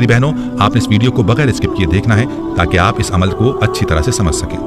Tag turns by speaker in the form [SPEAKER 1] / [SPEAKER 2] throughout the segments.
[SPEAKER 1] मेरी बहनों, आपने इस वीडियो को बगैर स्किप किए देखना है ताकि आप इस अमल को अच्छी तरह से समझ सकें।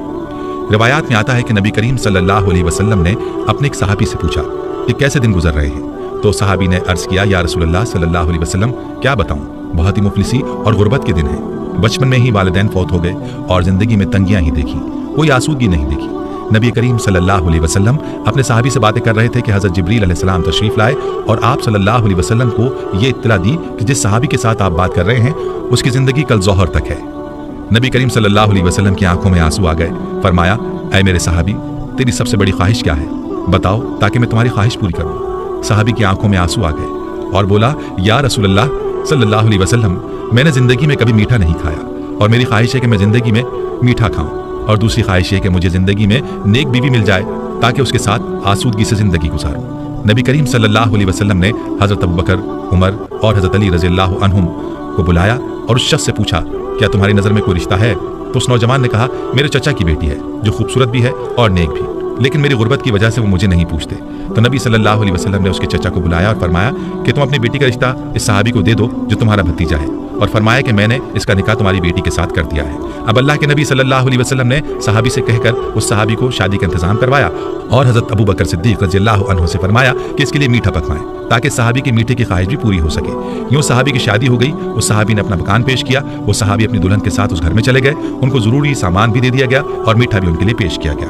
[SPEAKER 1] रिवायात में आता है कि नबी करीम सल्लल्लाहु अलैहि वसल्लम ने अपने एक सहाबी से पूछा कि कैसे दिन गुजर रहे हैं। तो सहाबी ने अर्ज किया, या रसूलल्लाह सल्लल्लाहु अलैहि वसल्लम, क्या बताऊं, बहुत ही मुफलिसी और गुर्बत के दिन हैं। बचपन में ही वालिदैन फौत हो गए और जिंदगी में तंगियां ही देखी, कोई आसूदगी नहीं देखी। नबी करीम सल्लल्लाहु अलैहि वसल्लम अपने सहाबी से बातें कर रहे थे कि हज़रत जिब्रील अलैहिस्सलाम तशरीफ़ लाए और आप सल्लल्लाहु अलैहि वसल्लम को ये इत्तला दी कि जिस सहाबी के साथ आप बात कर रहे हैं उसकी ज़िंदगी कल ज़ोहर तक है। नबी करीम सल्लल्लाहु अलैहि वसल्लम की आंखों में आंसू आ गए। फरमाया, ऐ मेरे सहाबी, तेरी सबसे बड़ी ख्वाहिश क्या है, बताओ ताकि मैं तुम्हारी ख्वाहिश पूरी करूँ। सहाबी की आंखों में आंसू आ गए और बोला, या रसूलल्लाह सल्लल्लाहु अलैहि वसल्लम, मैंने ज़िंदगी में कभी मीठा नहीं खाया और मेरी ख्वाहिश है कि मैं ज़िंदगी में मीठा खाऊं, और दूसरी ख्वाहिश है कि मुझे ज़िंदगी में नेक बीवी मिल जाए ताकि उसके साथ आसूदगी से ज़िंदगी गुजारूं। नबी करीम सल्लल्लाहु अलैहि वसल्लम ने हज़रत अबू बकर, उमर और हज़रत अली रज़ियल्लाहु अन्हुम को बुलाया और उस शख्स से पूछा, क्या तुम्हारी नज़र में कोई रिश्ता है? तो उस नौजवान ने कहा, मेरे चचा की बेटी है जो खूबसूरत भी है और नेक भी, लेकिन मेरी गुर्बत की वजह से वो मुझे नहीं पूछते। तो नबी सल्लल्लाहु अलैहि वसल्लम ने उसके चचा को बुलाया और फरमाया कि तुम अपनी बेटी का रिश्ता इस सहाबी को दे दो जो तुम्हारा भतीजा है, और फरमाया कि मैंने इसका निकाह तुम्हारी बेटी के साथ कर दिया है। अब अल्लाह के नबी सल्लल्लाहु अलैहि वसल्लम ने सहाबी से कहकर उस सहाबी को शादी का इंतजाम करवाया और हज़रत अबू बकर सिद्दीक़ रज़ियल्लाहु अन्हु से फरमाया कि इसके लिए मीठा पकवाएं ताकि सहाबी की मीठे की ख्वाहिश भी पूरी हो सके। यूँ सहाबी की शादी हो गई। उस सहाबी ने अपना मकान पेश किया। वो सहाबी अपनी दुल्हन के साथ उस घर में चले गए। उनको ज़रूरी सामान भी दे दिया गया और मीठा भी उनके लिए पेश किया गया।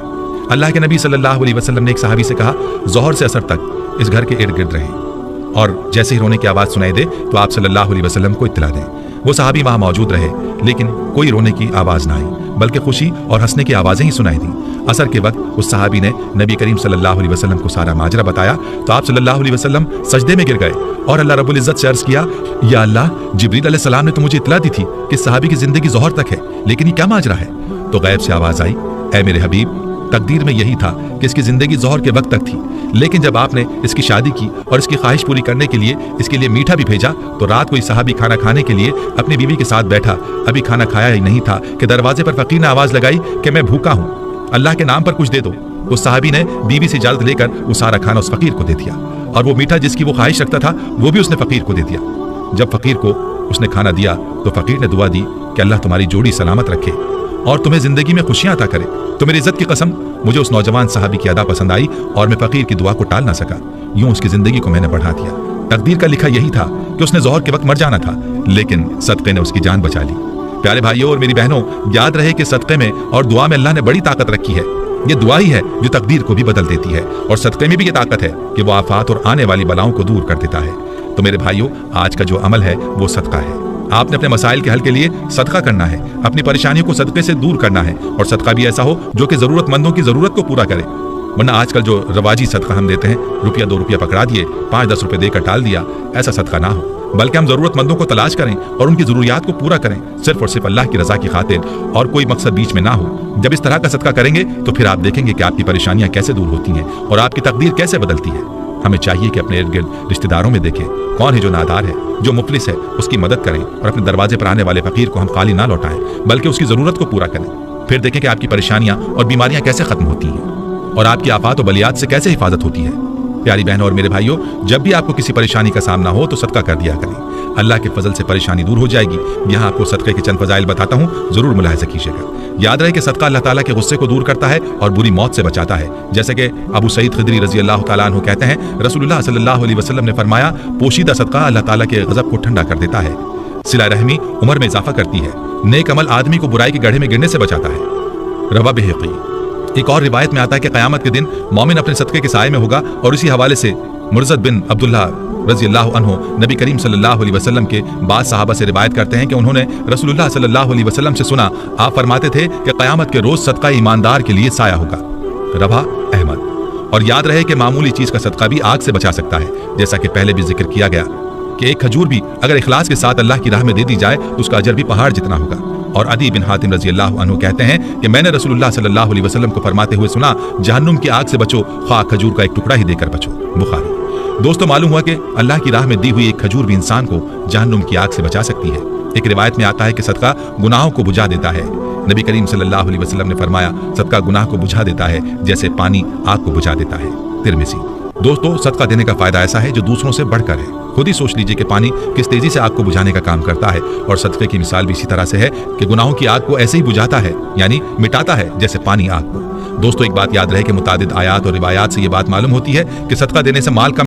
[SPEAKER 1] अल्लाह के नबी सल्लल्लाहु अलैहि वसल्लम ने एक सहाबी से कहा, ज़ोहर से असर तक इस घर के इर्द गिर्द रहें और जैसे ही रोने की आवाज़ सुनाई दे तो आप सल्लल्लाहु अलैहि वसल्लम को इत्तला दें। वो सहाबी वहाँ मौजूद रहे, लेकिन कोई रोने की आवाज़ ना आई, बल्कि खुशी और हंसने की आवाज़ें ही सुनाई दी। असर के वक्त उस सहाबी ने नबी करीम सल्लल्लाहु अलैहि वसल्लम को सारा माजरा बताया तो आप सल्लल्लाहु अलैहि वसल्लम सजदे में गिर गए और अल्लाह रब्बुल इज़्ज़त से अर्ज़ किया, या अल्लाह, जिब्रील अलैहिस्सलाम ने तो मुझे इत्तला दी थी कि सहाबी की ज़िंदगी ज़ोहर तक है, लेकिन ये क्या माजरा है? तो गैब से आवाज़ आई, ऐ मेरे हबीब, तकदीर में यही था कि इसकी ज़िंदगी ज़ोहर के वक्त तक थी, लेकिन जब आपने इसकी शादी की और इसकी ख्वाहिश पूरी करने के लिए इसके लिए मीठा भी भेजा तो रात को ये सहाबी खाना खाने के लिए अपनी बीवी के साथ बैठा, अभी खाना खाया ही नहीं था कि दरवाजे पर फ़कीर ने आवाज़ लगाई कि मैं भूखा हूँ, अल्लाह के नाम पर कुछ दे दो। उस सहाबी ने बीवी से इजाज़त लेकर वो सारा खाना उस फ़कीर को दे दिया और वो मीठा जिसकी वो ख्वाहिश रखता था वो भी उसने फ़कीर को दे दिया। जब फ़कीर को उसने खाना दिया तो फ़कीर ने दुआ दी कि अल्लाह तुम्हारी जोड़ी सलामत रखे और तुम्हें ज़िंदगी में खुशियाँ अता करे। तो मेरी इज़्ज़त की कसम, मुझे उस नौजवान सहाबी की अदा पसंद आई और मैं फ़कीर की दुआ को टाल ना सका। यूँ उसकी ज़िंदगी को मैंने बढ़ा दिया। तकदीर का लिखा यही था कि उसने ज़ोहर के वक्त मर जाना था, लेकिन सदक़े ने उसकी जान बचा ली। प्यारे भाइयों और मेरी बहनों, याद रहे कि सदक़े में और दुआ में अल्लाह ने बड़ी ताकत रखी है। ये दुआ ही है जो तकदीर को भी बदल देती है और सदक़े में भी ये ताकत है कि वो आफात और आने वाली बलाओं को दूर कर देता है। तो मेरे भाइयों, आज का जो अमल है वो सदका है। आपने अपने मसाइल के हल के लिए सदका करना है, अपनी परेशानियों को सदक़े से दूर करना है और सदका भी ऐसा हो जो कि ज़रूरतमंदों की ज़रूरत को पूरा करे। वरना आजकल जो रवाजी सदका हम देते हैं, रुपया 2 रुपया पकड़ा दिए, 5-10 रुपये देकर टाल दिया, ऐसा सदका ना हो, बल्कि हम ज़रूरतमंदों को तलाश करें और उनकी ज़रूरियात को पूरा करें, सिर्फ और सिर्फ अल्लाह की रज़ा की खातिर, और कोई मकसद बीच में ना हो। जब इस तरह का सदका करेंगे तो फिर आप देखेंगे कि आपकी परेशानियाँ कैसे दूर होती हैं और आपकी तकदीर कैसे बदलती है। हमें चाहिए कि अपने इर्द गिर्द रिश्तेदारों में देखें कौन है जो नादार है, जो मुफलिस है, उसकी मदद करें और अपने दरवाजे पर आने वाले फ़कीर को हम खाली ना लौटाएं, बल्कि उसकी ज़रूरत को पूरा करें। फिर देखें कि आपकी परेशानियाँ और बीमारियाँ कैसे ख़त्म होती हैं और आपकी आफात और बलियात से कैसे हिफाजत होती है। प्यारी बहनों और मेरे भाइयों, जब भी आपको किसी परेशानी का सामना हो तो सदका कर दिया करें, अल्लाह के फजल से परेशानी दूर हो जाएगी। यहाँ आपको सदक़े के चंद फजाइल बताता हूँ, ज़रूर मुलाहिज़ा कीजिएगा। याद रहे कि सदका अल्लाह ताला के गुस्से को दूर करता है और बुरी मौत से बचाता है। जैसे कि अबू सईद खिदरी रज़ियल्लाहु ताला अन्हु कहते हैं, रसूलुल्लाह सल्लल्लाहु अलैहि वसल्लम ने फरमाया, पोशीदा सदका अल्लाह ताला के गज़ब को ठंडा कर देता है, सिला रहमी उम्र में इजाफा करती है, नेक अमल आदमी को बुराई के गड्ढे में गिरने से बचाता है। रवा बिहक़ी। एक और रिवायत में आता है कि क़यामत के दिन मोमिन अपने सदक़े के साए में होगा और इसी हवाले से मुर्ज़द बिन अब्दुल्लाह रज़ियल्लाहु अन्हु नबी करीम सल्लल्लाहु अलैहि वसल्लम के बाद सहाबा से रिवायत करते हैं कि उन्होंने रसूलुल्लाह सल्लल्लाहु अलैहि वसल्लम से सुना, आप फरमाते थे कि क़यामत के रोज़ सदका ईमानदार के लिए साया होगा। रवा अहमद। और याद रहे कि मामूली चीज़ का सदका भी आग से बचा सकता है, जैसा कि पहले भी जिक्र किया गया कि एक खजूर भी अगर इखलास के साथ अल्लाह की राह में दे दी जाए तो उसका अजर भी पहाड़ जितना होगा। और अदी बिन हातिम रज़ियल्लाहु अन्हु कहते हैं कि मैंने रसूलुल्लाह सल्लल्लाहु अलैहि वसल्लम को फरमाते हुए सुना, जहन्नुम की आग से बचो, ख्वाह खजूर का एक टुकड़ा ही देकर बचो। बुखारी। दोस्तों, मालूम हुआ कि अल्लाह की राह में दी हुई एक खजूर भी इंसान को जहन्नुम की आग से बचा सकती है। एक रिवायत में आता है कि सदका गुनाहों को बुझा देता है। नबी करीम सल्लल्लाहु अलैहि वसल्लम ने फरमाया, सदका गुनाह को बुझा देता है जैसे पानी आग को बुझा देता है। तिरमिज़ी। दोस्तों, सदका देने का फायदा ऐसा है जो दूसरों से बढ़कर है। खुद ही सोच लीजिए कि पानी किस तेजी से आग को बुझाने का काम करता है, और सदके की मिसाल भी इसी तरह से है कि गुनाहों की आग को ऐसे ही बुझाता है, यानी मिटाता है जैसे पानी आग को। दोस्तों, एक बात याद रहे कि मुतादिद आयात और रिवायात से ये बात मालूम होती है कि सदका देने से माल का